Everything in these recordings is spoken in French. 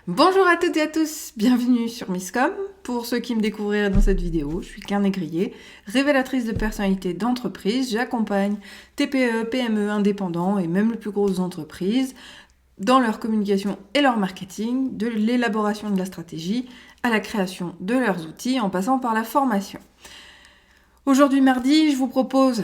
Bonjour à toutes et à tous, bienvenue sur Misscom. Pour ceux qui me découvriraient dans cette vidéo, je suis Claire Négrier, révélatrice de personnalités d'entreprise. J'accompagne TPE, PME, indépendants et même les plus grosses entreprises dans leur communication et leur marketing, de l'élaboration de la stratégie à la création de leurs outils en passant par la formation. Aujourd'hui mardi, je vous propose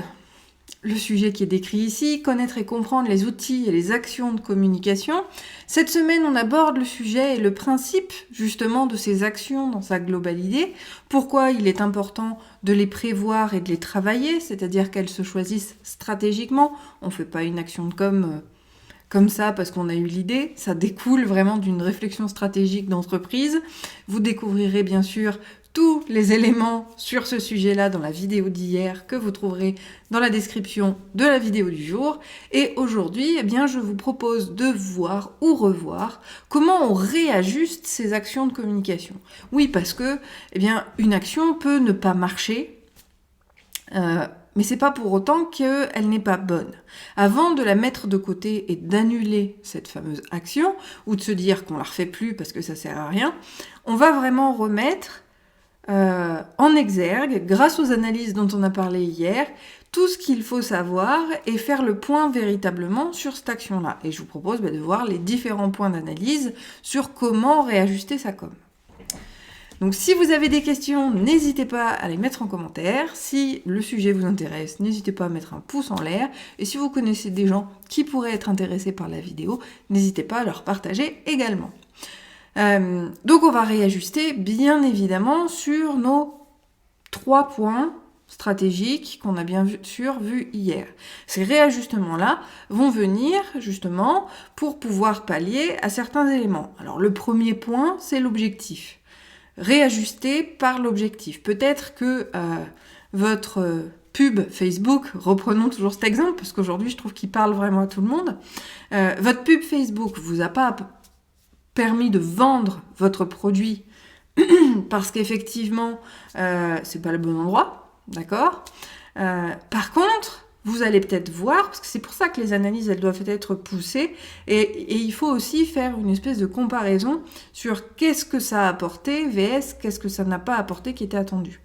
le sujet qui est décrit ici, connaître et comprendre les outils et les actions de communication. Cette semaine, on aborde le sujet et le principe justement de ces actions dans sa globalité, pourquoi il est important de les prévoir et de les travailler, c'est-à-dire qu'elles se choisissent stratégiquement. On ne fait pas une action de com comme ça parce qu'on a eu l'idée, ça découle vraiment d'une réflexion stratégique d'entreprise. Vous découvrirez bien sûr tous les éléments sur ce sujet-là dans la vidéo d'hier que vous trouverez dans la description de la vidéo du jour. Et aujourd'hui, je vous propose de voir ou revoir comment on réajuste ces actions de communication. Oui, parce que une action peut ne pas marcher, mais c'est pas pour autant qu'elle n'est pas bonne. Avant de la mettre de côté et d'annuler cette fameuse action, ou de se dire qu'on la refait plus parce que ça sert à rien, on va vraiment remettre en exergue, grâce aux analyses dont on a parlé hier, tout ce qu'il faut savoir et faire le point véritablement sur cette action-là. Et je vous propose de voir les différents points d'analyse sur comment réajuster sa com. Donc si vous avez des questions, n'hésitez pas à les mettre en commentaire. Si le sujet vous intéresse, n'hésitez pas à mettre un pouce en l'air. Et si vous connaissez des gens qui pourraient être intéressés par la vidéo, n'hésitez pas à leur partager également. Donc on va réajuster bien évidemment sur nos 3 points stratégiques qu'on a bien sûr vu hier. Ces réajustements-là vont venir justement pour pouvoir pallier à certains éléments. Alors le premier point, c'est l'objectif. Réajuster par l'objectif. Peut-être que votre pub Facebook, reprenons toujours cet exemple parce qu'aujourd'hui je trouve qu'il parle vraiment à tout le monde, votre pub Facebook vous a pas permis de vendre votre produit parce qu'effectivement c'est pas le bon endroit, d'accord ? Par contre, vous allez peut-être voir, parce que c'est pour ça que les analyses elles doivent être poussées, et il faut aussi faire une espèce de comparaison sur qu'est-ce que ça a apporté vs qu'est-ce que ça n'a pas apporté qui était attendu.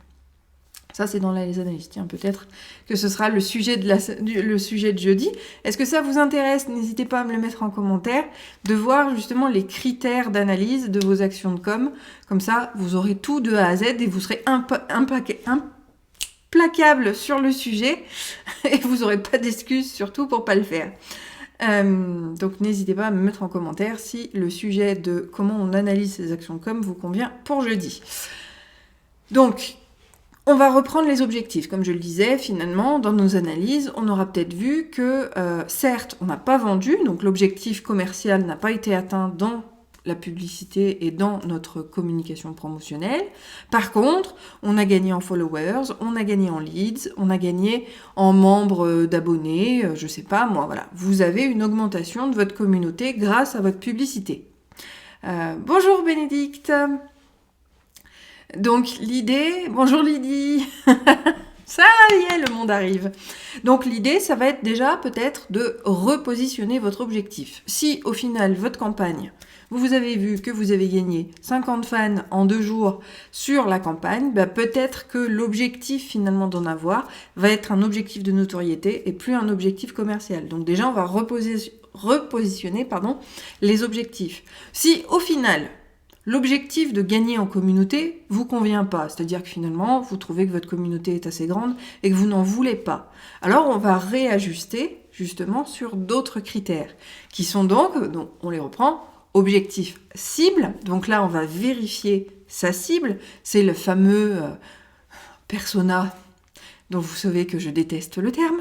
Ça, c'est dans les analyses. Tiens, peut-être que ce sera le sujet de jeudi. Est-ce que ça vous intéresse ? N'hésitez pas à me le mettre en commentaire, de voir justement les critères d'analyse de vos actions de com. Comme ça, vous aurez tout de A à Z et vous serez implacable sur le sujet et vous n'aurez pas d'excuses surtout pour pas le faire. Donc n'hésitez pas à me mettre en commentaire si le sujet de comment on analyse ces actions de com vous convient pour jeudi. Donc, on va reprendre les objectifs. Comme je le disais, finalement, dans nos analyses, on aura peut-être vu que, certes, on n'a pas vendu, donc l'objectif commercial n'a pas été atteint dans la publicité et dans notre communication promotionnelle. Par contre, on a gagné en followers, on a gagné en leads, on a gagné en membres d'abonnés, je sais pas, moi, voilà. Vous avez une augmentation de votre communauté grâce à votre publicité. Bonjour Bénédicte. Donc l'idée... Bonjour Lydie. Ça y est, le monde arrive. Donc l'idée, ça va être déjà peut-être de repositionner votre objectif. Si au final, votre campagne, vous avez vu que vous avez gagné 50 fans en 2 jours sur la campagne, peut-être que l'objectif finalement d'en avoir va être un objectif de notoriété et plus un objectif commercial. Donc déjà, on va repositionner les objectifs. Si au final... l'objectif de gagner en communauté vous convient pas, c'est-à-dire que finalement, vous trouvez que votre communauté est assez grande et que vous n'en voulez pas. Alors, on va réajuster justement sur d'autres critères qui sont donc on les reprend, objectif cible. Donc là, on va vérifier sa cible. C'est le fameux persona dont vous savez que je déteste le terme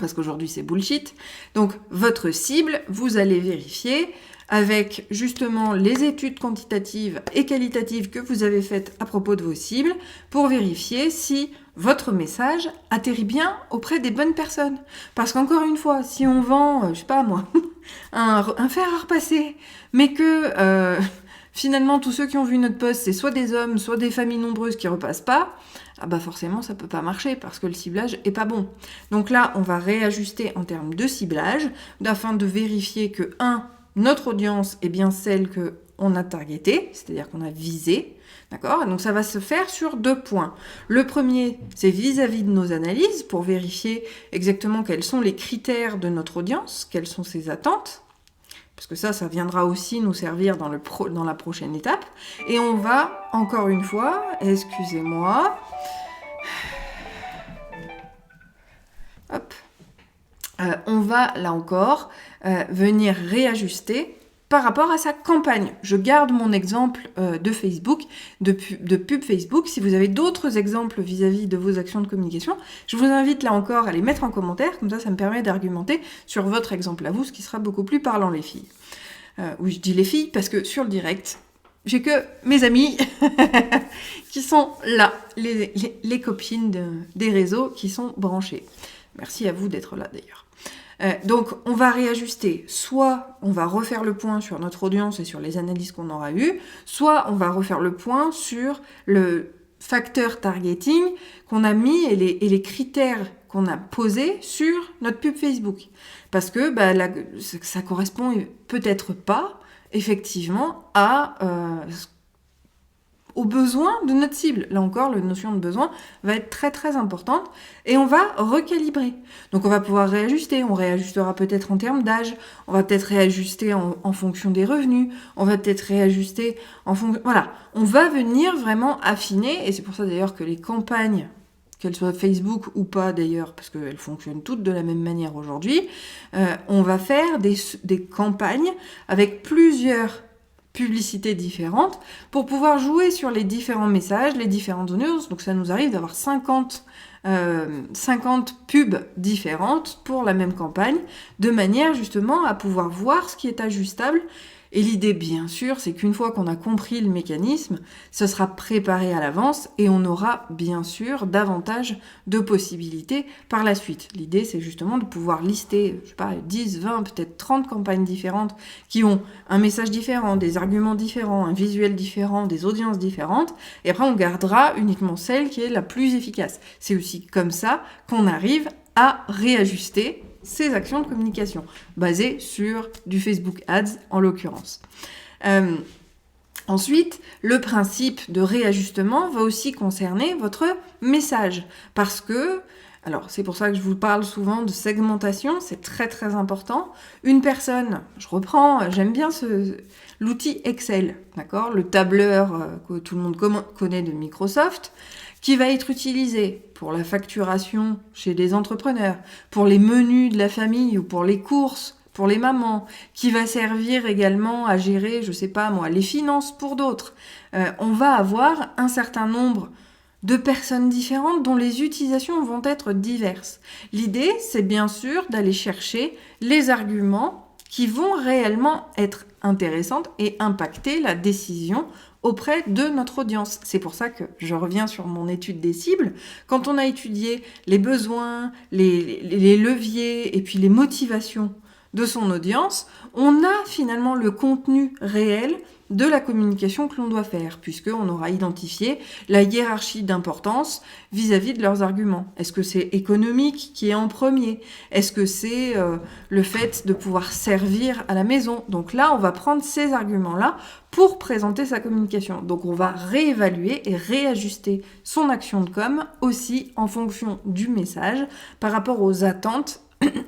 parce qu'aujourd'hui, c'est bullshit. Donc, votre cible, vous allez vérifier avec justement les études quantitatives et qualitatives que vous avez faites à propos de vos cibles pour vérifier si votre message atterrit bien auprès des bonnes personnes. Parce qu'encore une fois, si on vend, je sais pas moi, un fer à repasser, mais que finalement tous ceux qui ont vu notre post, c'est soit des hommes, soit des familles nombreuses qui repassent pas, forcément ça peut pas marcher parce que le ciblage est pas bon. Donc là, on va réajuster en termes de ciblage afin de vérifier que notre audience est bien celle qu'on a targetée, c'est-à-dire qu'on a visée. D'accord ? Donc ça va se faire sur 2 points. Le premier, c'est vis-à-vis de nos analyses pour vérifier exactement quels sont les critères de notre audience, quelles sont ses attentes, parce que ça viendra aussi nous servir dans la prochaine étape. Et on va, encore une fois, excusez-moi, hop, on va, là encore, venir réajuster par rapport à sa campagne. Je garde mon exemple de Facebook, de pub Facebook. Si vous avez d'autres exemples vis-à-vis de vos actions de communication, je vous invite là encore à les mettre en commentaire, comme ça me permet d'argumenter sur votre exemple à vous, ce qui sera beaucoup plus parlant, les filles. Oui, je dis les filles parce que sur le direct, j'ai que mes amis qui sont là, les copines des réseaux qui sont branchées. Merci à vous d'être là d'ailleurs. Donc, on va réajuster. Soit on va refaire le point sur notre audience et sur les analyses qu'on aura eues, soit on va refaire le point sur le facteur targeting qu'on a mis et les critères qu'on a posés sur notre pub Facebook. Parce que ça correspond peut-être pas, effectivement, aux besoins de notre cible. Là encore, la notion de besoin va être très très importante et on va recalibrer. Donc on va pouvoir réajuster, on réajustera peut-être en termes d'âge, on va peut-être réajuster en fonction des revenus, on va peut-être réajuster en fonction... Voilà, on va venir vraiment affiner et c'est pour ça d'ailleurs que les campagnes, qu'elles soient Facebook ou pas d'ailleurs, parce qu'elles fonctionnent toutes de la même manière aujourd'hui, on va faire des campagnes avec plusieurs publicités différentes pour pouvoir jouer sur les différents messages, les différentes audiences. Donc ça nous arrive d'avoir 50 pubs différentes pour la même campagne, de manière justement à pouvoir voir ce qui est ajustable. Et l'idée, bien sûr, c'est qu'une fois qu'on a compris le mécanisme, ce sera préparé à l'avance et on aura, bien sûr, davantage de possibilités par la suite. L'idée, c'est justement de pouvoir lister, je sais pas, 10, 20, peut-être 30 campagnes différentes qui ont un message différent, des arguments différents, un visuel différent, des audiences différentes. Et après, on gardera uniquement celle qui est la plus efficace. C'est aussi comme ça qu'on arrive à réajuster ces actions de communication, basées sur du Facebook Ads en l'occurrence. Ensuite, le principe de réajustement va aussi concerner votre message, parce que, alors c'est pour ça que je vous parle souvent de segmentation, c'est très très important. Une personne, je reprends, j'aime bien l'outil Excel, d'accord, le tableur que tout le monde connaît de Microsoft, qui va être utilisé pour la facturation chez des entrepreneurs, pour les menus de la famille ou pour les courses, pour les mamans, qui va servir également à gérer, je sais pas moi, les finances pour d'autres. On va avoir un certain nombre de personnes différentes dont les utilisations vont être diverses. L'idée, c'est bien sûr d'aller chercher les arguments qui vont réellement être intéressantes et impacter la décision auprès de notre audience. C'est pour ça que je reviens sur mon étude des cibles. Quand on a étudié les besoins, les leviers et puis les motivations de son audience, on a finalement le contenu réel de la communication que l'on doit faire, puisqu'on aura identifié la hiérarchie d'importance vis-à-vis de leurs arguments. Est-ce que c'est économique qui est en premier ? Est-ce que c'est le fait de pouvoir servir à la maison ? Donc là, on va prendre ces arguments-là pour présenter sa communication. Donc on va réévaluer et réajuster son action de com aussi en fonction du message par rapport aux attentes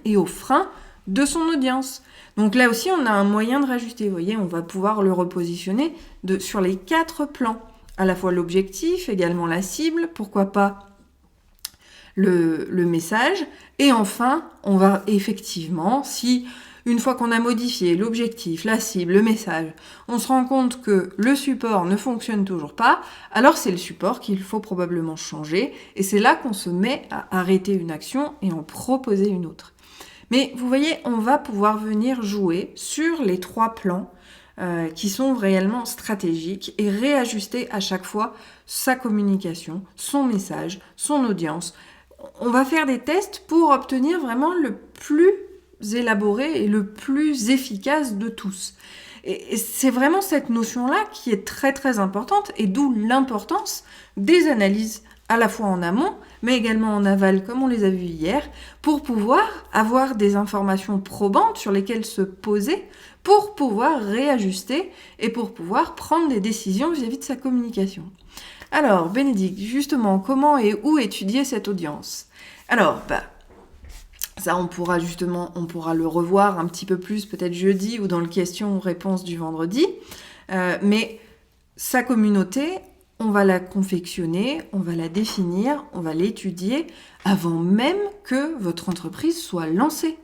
et aux freins de son audience. Donc là aussi, on a un moyen de rajuster. Vous voyez, on va pouvoir le repositionner sur les 4 plans. À la fois l'objectif, également la cible, pourquoi pas le message. Et enfin, on va effectivement, si une fois qu'on a modifié l'objectif, la cible, le message, on se rend compte que le support ne fonctionne toujours pas, alors c'est le support qu'il faut probablement changer. Et c'est là qu'on se met à arrêter une action et en proposer une autre. Mais vous voyez, on va pouvoir venir jouer sur les 3 plans qui sont réellement stratégiques et réajuster à chaque fois sa communication, son message, son audience. On va faire des tests pour obtenir vraiment le plus élaboré et le plus efficace de tous. Et c'est vraiment cette notion-là qui est très très importante et d'où l'importance des analyses à la fois en amont, mais également en aval, comme on les a vus hier, pour pouvoir avoir des informations probantes sur lesquelles se poser, pour pouvoir réajuster et pour pouvoir prendre des décisions vis-à-vis de sa communication. Alors, Bénédicte, justement, comment et où étudier cette audience ? Alors, ça, on pourra le revoir un petit peu plus peut-être jeudi ou dans le question-réponse du vendredi. Mais sa communauté, on va la confectionner, on va la définir, on va l'étudier avant même que votre entreprise soit lancée.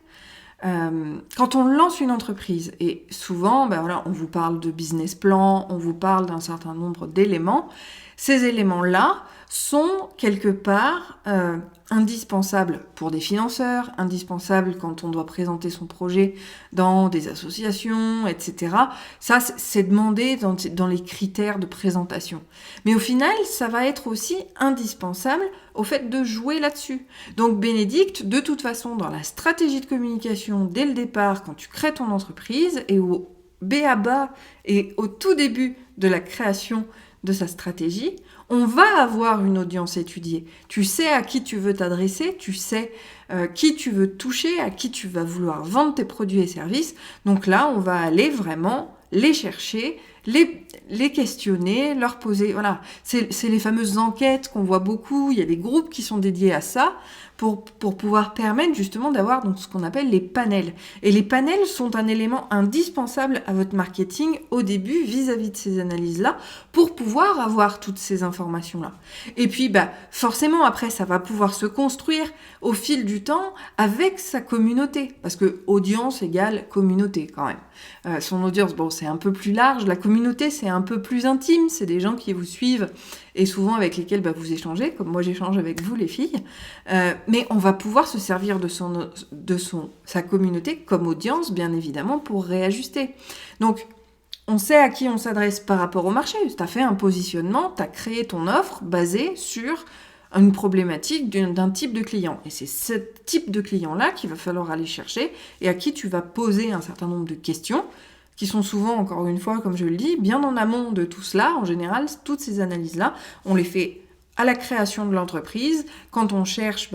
Quand on lance une entreprise, et souvent, on vous parle de business plan, on vous parle d'un certain nombre d'éléments, ces éléments-là sont quelque part indispensables pour des financeurs, indispensables quand on doit présenter son projet dans des associations, etc. Ça, c'est demandé dans les critères de présentation. Mais au final, ça va être aussi indispensable au fait de jouer là-dessus. Donc Bénédicte, de toute façon, dans la stratégie de communication, dès le départ, quand tu crées ton entreprise, et au b.a.-ba et au tout début de la création de sa stratégie, on va avoir une audience étudiée. Tu sais à qui tu veux t'adresser, tu sais qui tu veux toucher, à qui tu vas vouloir vendre tes produits et services. Donc là, on va aller vraiment les chercher, les questionner, leur poser... Voilà, c'est les fameuses enquêtes qu'on voit beaucoup. Il y a des groupes qui sont dédiés à ça pour pouvoir permettre justement d'avoir donc ce qu'on appelle les panels. Et les panels sont un élément indispensable à votre marketing au début vis-à-vis de ces analyses-là pour pouvoir avoir toutes ces informations-là. Et puis, forcément, après, ça va pouvoir se construire au fil du temps avec sa communauté. Parce que audience égale communauté, quand même. Son audience, c'est un peu plus large. La communauté, c'est un peu plus intime. C'est des gens qui vous suivent et souvent avec lesquels vous échangez, comme moi j'échange avec vous les filles. Mais on va pouvoir se servir de sa communauté comme audience, bien évidemment, pour réajuster. Donc, on sait à qui on s'adresse par rapport au marché. Tu as fait un positionnement, tu as créé ton offre basée sur une problématique d'un type de client. Et c'est ce type de client-là qu'il va falloir aller chercher et à qui tu vas poser un certain nombre de questions qui sont souvent, encore une fois, comme je le dis, bien en amont de tout cela. En général, toutes ces analyses-là, on les fait à la création de l'entreprise. Quand on cherche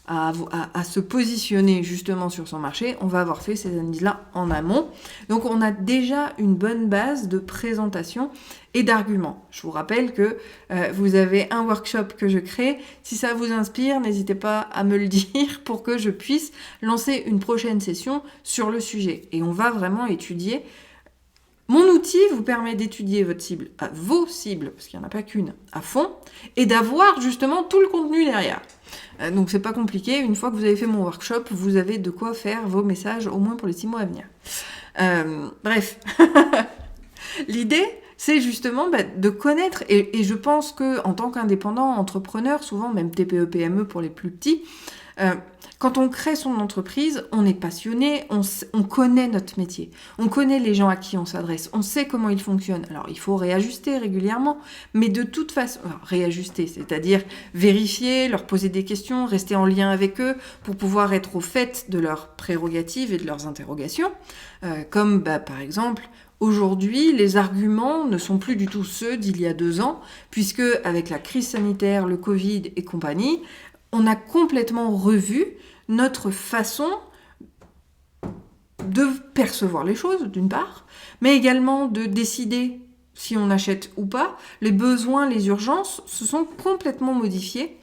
à se positionner justement sur son marché, on va avoir fait ces analyses-là en amont. Donc, on a déjà une bonne base de présentation et d'arguments. Je vous rappelle que vous avez un workshop que je crée. Si ça vous inspire, n'hésitez pas à me le dire pour que je puisse lancer une prochaine session sur le sujet. Et on va vraiment étudier. Mon outil vous permet d'étudier vos cibles, parce qu'il n'y en a pas qu'une, à fond, et d'avoir justement tout le contenu derrière. Donc c'est pas compliqué, une fois que vous avez fait mon workshop, vous avez de quoi faire vos messages au moins pour les 6 mois à venir. Bref, l'idée c'est justement de connaître, et je pense que en tant qu'indépendant, entrepreneur, souvent même TPE, PME pour les plus petits, quand on crée son entreprise, on est passionné, on connaît notre métier, on connaît les gens à qui on s'adresse, on sait comment ils fonctionnent. Alors, il faut réajuster régulièrement, mais de toute façon, réajuster, c'est-à-dire vérifier, leur poser des questions, rester en lien avec eux pour pouvoir être au fait de leurs prérogatives et de leurs interrogations, comme par exemple... Aujourd'hui, les arguments ne sont plus du tout ceux d'il y a 2 ans, puisque avec la crise sanitaire, le Covid et compagnie, on a complètement revu notre façon de percevoir les choses, d'une part, mais également de décider si on achète ou pas. Les besoins, les urgences se sont complètement modifiés.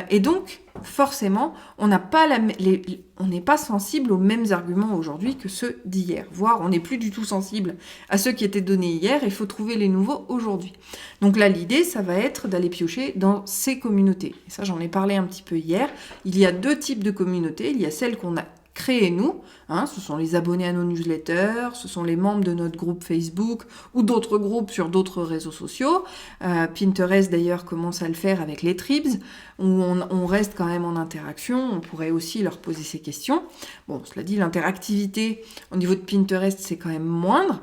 Et donc, forcément, on n'est pas sensible aux mêmes arguments aujourd'hui que ceux d'hier. Voire, on n'est plus du tout sensible à ceux qui étaient donnés hier. Il faut trouver les nouveaux aujourd'hui. Donc là, l'idée, ça va être d'aller piocher dans ces communautés. Et ça, j'en ai parlé un petit peu hier. Il y a 2 types de communautés. Il y a celles qu'on a créées nous. Ce sont les abonnés à nos newsletters, ce sont les membres de notre groupe Facebook ou d'autres groupes sur d'autres réseaux sociaux. Pinterest d'ailleurs commence à le faire avec les tribes, où on reste quand même en interaction, on pourrait aussi leur poser ces questions. Bon, cela dit, l'interactivité au niveau de Pinterest, c'est quand même moindre.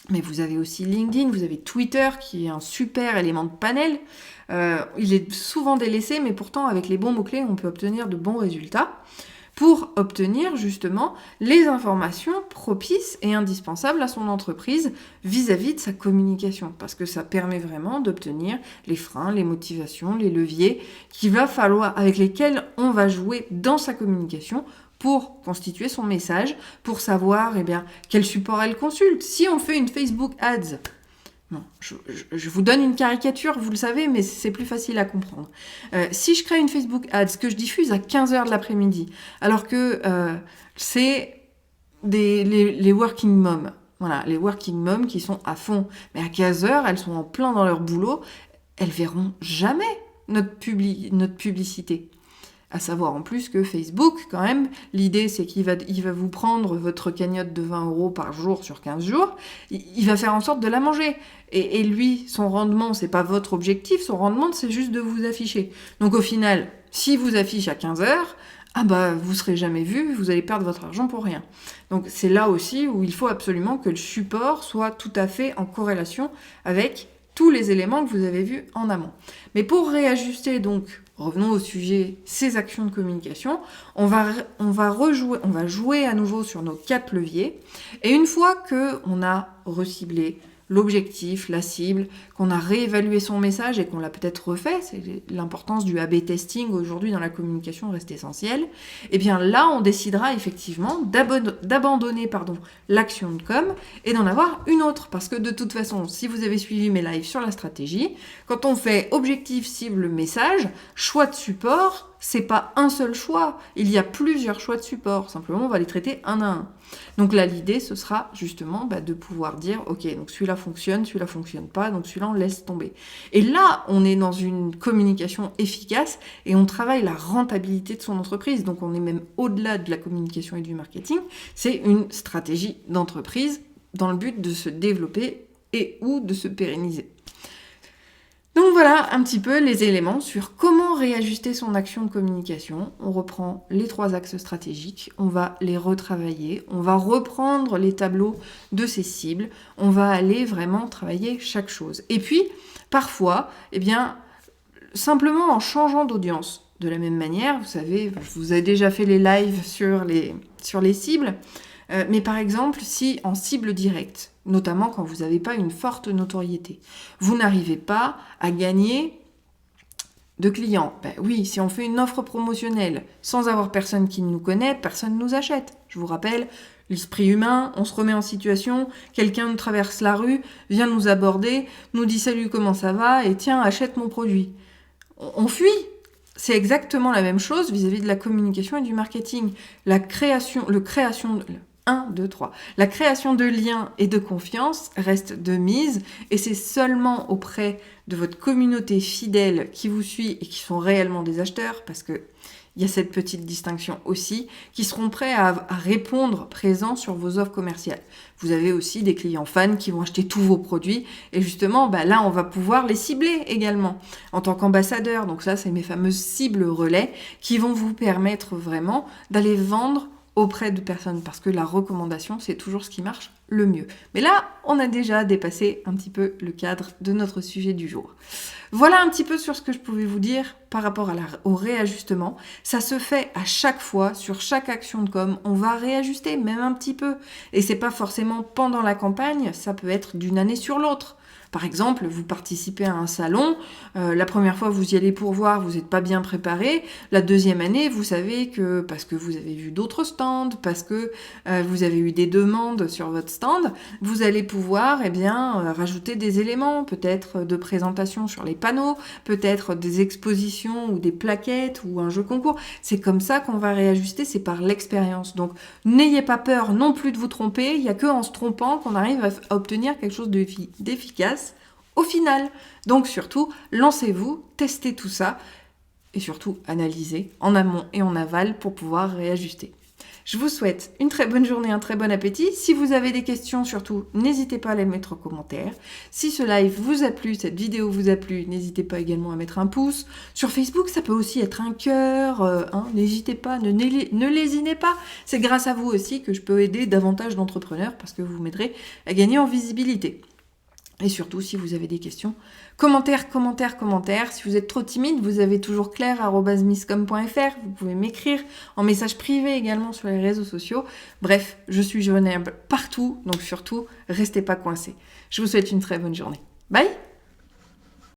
Mais vous avez aussi LinkedIn, vous avez Twitter qui est un super élément de panel. Il est souvent délaissé, mais pourtant avec les bons mots-clés, on peut obtenir de bons résultats. pour obtenir justement les informations propices et indispensables à son entreprise vis-à-vis de sa communication, parce que ça permet vraiment d'obtenir les freins, les motivations, les leviers avec lesquels on va jouer dans sa communication pour constituer son message, pour savoir quel support elle consulte. Si on fait une Facebook Ads, non, je vous donne une caricature, vous le savez, mais c'est plus facile à comprendre. Si je crée une Facebook Ads que je diffuse à 15h de l'après-midi, alors que c'est les working moms, voilà, les working moms qui sont à fond, mais à 15h, elles sont en plein dans leur boulot, elles verront jamais notre publicité. À savoir en plus que Facebook, quand même, l'idée c'est qu'il va vous prendre votre cagnotte de 20 € par jour sur 15 jours, il va faire en sorte de la manger. Et lui, son rendement, c'est pas votre objectif, son rendement, c'est juste de vous afficher. Donc au final, s'il vous affiche à 15h, vous serez jamais vu, vous allez perdre votre argent pour rien. Donc c'est là aussi où il faut absolument que le support soit tout à fait en corrélation avec tous les éléments que vous avez vus en amont. Mais pour réajuster, donc, revenons au sujet, ces actions de communication, on va jouer à nouveau sur nos 4 leviers. Et une fois qu'on a reciblé l'objectif, la cible, qu'on a réévalué son message et qu'on l'a peut-être refait, c'est l'importance du A/B testing aujourd'hui dans la communication reste essentielle, et bien là on décidera effectivement d'abandonner l'action de com et d'en avoir une autre, parce que de toute façon, si vous avez suivi mes lives sur la stratégie, quand on fait objectif, cible, message, choix de support, c'est pas un seul choix, il y a plusieurs choix de support, simplement on va les traiter un à un. Donc là l'idée ce sera justement de pouvoir dire ok, donc celui-là fonctionne pas, donc celui-là on laisse tomber. Et là on est dans une communication efficace et on travaille la rentabilité de son entreprise, donc on est même au-delà de la communication et du marketing, c'est une stratégie d'entreprise dans le but de se développer et ou de se pérenniser. Donc voilà un petit peu les éléments sur comment réajuster son action de communication. On reprend les 3 axes stratégiques, on va les retravailler, on va reprendre les tableaux de ces cibles, on va aller vraiment travailler chaque chose. Et puis, parfois, simplement en changeant d'audience. De la même manière, vous savez, je vous ai déjà fait les lives sur les cibles, mais par exemple, si en cible directe, notamment quand vous n'avez pas une forte notoriété, vous n'arrivez pas à gagner de clients. Oui, si on fait une offre promotionnelle sans avoir personne qui nous connaît, personne ne nous achète. Je vous rappelle, l'esprit humain, on se remet en situation, quelqu'un nous traverse la rue, vient nous aborder, nous dit « Salut, comment ça va ?» et « Tiens, achète mon produit ». On fuit. C'est exactement la même chose vis-à-vis de la communication et du marketing. La création de liens et de confiance reste de mise et c'est seulement auprès de votre communauté fidèle qui vous suit et qui sont réellement des acheteurs, parce que il y a cette petite distinction aussi, qui seront prêts à répondre présents sur vos offres commerciales. Vous avez aussi des clients fans qui vont acheter tous vos produits et justement, là, on va pouvoir les cibler également en tant qu'ambassadeur. Donc ça, c'est mes fameuses cibles relais qui vont vous permettre vraiment d'aller vendre auprès de personnes, parce que la recommandation, c'est toujours ce qui marche le mieux. Mais là, on a déjà dépassé un petit peu le cadre de notre sujet du jour. Voilà un petit peu sur ce que je pouvais vous dire par rapport au réajustement. Ça se fait à chaque fois, sur chaque action de com, on va réajuster, même un petit peu. Et c'est pas forcément pendant la campagne, ça peut être d'une année sur l'autre. Par exemple, vous participez à un salon, la première fois vous y allez pour voir, vous n'êtes pas bien préparé. La deuxième année, vous savez que, parce que vous avez vu d'autres stands, parce que vous avez eu des demandes sur votre stand, vous allez pouvoir rajouter des éléments, peut-être de présentation sur les panneaux, peut-être des expositions ou des plaquettes ou un jeu concours. C'est comme ça qu'on va réajuster, c'est par l'expérience. Donc n'ayez pas peur non plus de vous tromper, il n'y a que en se trompant qu'on arrive à obtenir quelque chose d'efficace au final. Donc surtout, lancez-vous, testez tout ça et surtout analysez en amont et en aval pour pouvoir réajuster. Je vous souhaite une très bonne journée, un très bon appétit. Si vous avez des questions, surtout, n'hésitez pas à les mettre en commentaire. Si ce live vous a plu, cette vidéo vous a plu, n'hésitez pas également à mettre un pouce. Sur Facebook, ça peut aussi être un cœur. N'hésitez pas, ne lésinez pas. C'est grâce à vous aussi que je peux aider davantage d'entrepreneurs parce que vous m'aiderez à gagner en visibilité. Et surtout, si vous avez des questions, commentaires. Si vous êtes trop timide, vous avez toujours claire@misscom.fr. Vous pouvez m'écrire en message privé également sur les réseaux sociaux. Bref, je suis joignable partout, donc surtout, restez pas coincés. Je vous souhaite une très bonne journée. Bye!